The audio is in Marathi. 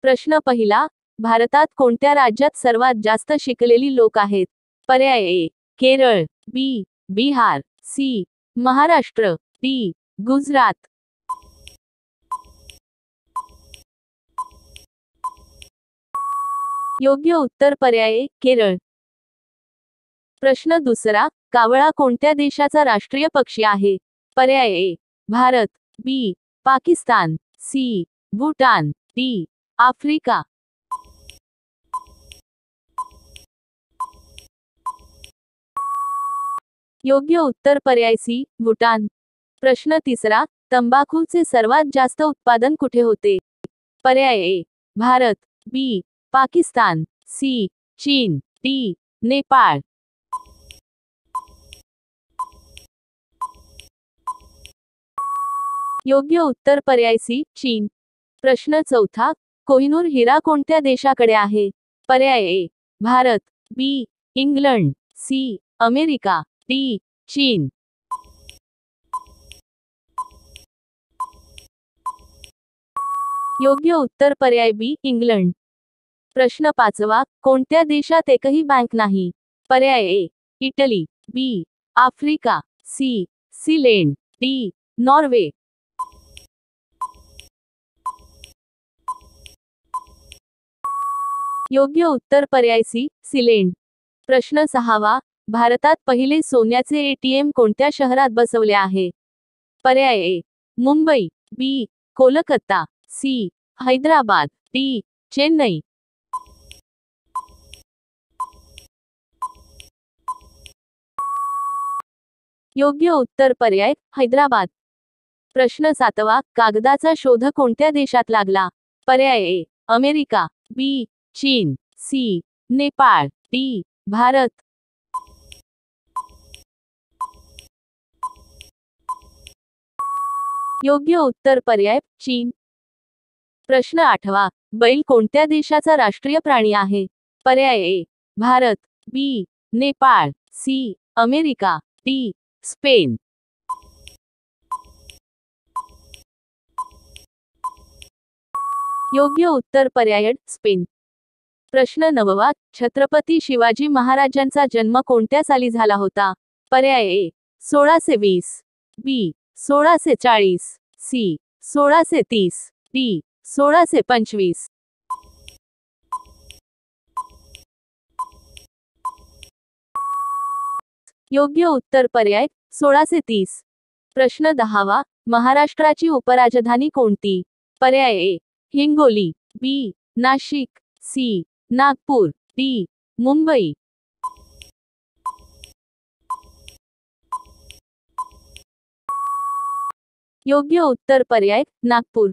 प्रश्न पहिला, भारतात कोणत्या राज्यात सर्वात जास्त शिकलेली लोक आहेत? पर्याय ए केरळ, बी बिहार, सी महाराष्ट्र, डी गुजरात. योग्य उत्तर पर्याय ए केरळ. प्रश्न दुसरा, कावळा कोणत्या देशाचा राष्ट्रीय पक्षी आहे? पर्याय A Bharat, B Pakistan, C Bhutan, D Africa. योग्य उत्तर पर्याय सी भूटान. प्रश्न तिसरा, तंबाखूचे सर्वात जास्त उत्पादन कुठे होते? पर्याय A Bharat, B Pakistan, C चीन, डी नेपाळ. योग्य उत्तर पर्याय सी चीन. प्रश्न चौथा, कोहिनूर हिरा कोणत्या देशाकडे आहे? पर्याय A Bharat, B England, C America, D चीन. योग्य उत्तर पर्याय बी इंग्लंड. प्रश्न पाचवा, कोणत्या देशात एकही बँक नाही? पर्याय A Italy, B Africa, C Sealand, D Norway. योग्य उत्तर पर्याय सी सीलँड. प्रश्न सहावा, भारतात पहिले सोन्याचे एटीएम कोणत्या शहरात बसवले आहे? पर्याय ए मुंबई, बी कोलकाता, सी हैदराबाद, डी चेन्नई. योग्य उत्तर पर्याय हैदराबाद. प्रश्न सातवा, कागदाचा शोध कोणत्या देशात लागला? पर्याय ए अमेरिका, बी चीन, सी नेपाळ, डी भारत. योग्य उत्तर पर्याय चीन. प्रश्न आठवा, बैल कोणत्या देशाचा राष्ट्रीय प्राणी आहे? पर्याय A Bharat, B Nepal, C America, D Spain. योग्य उत्तर पर्याय स्पेन. प्रश्न नववा, छत्रपती शिवाजी महाराजांचा जन्म कोणत्या साली झाला होता? पर्याय ए 1620, बी 1640, सी 1630, डी 1625. योग्य उत्तर पर्याय 1630. प्रश्न दहावा, महाराष्ट्राची उपराजधानी कोणती? पर्याय ए हिंगोली, बी नाशिक, सी नागपूर, डी मुंबई. योग्य उत्तर पर्याय नागपूर.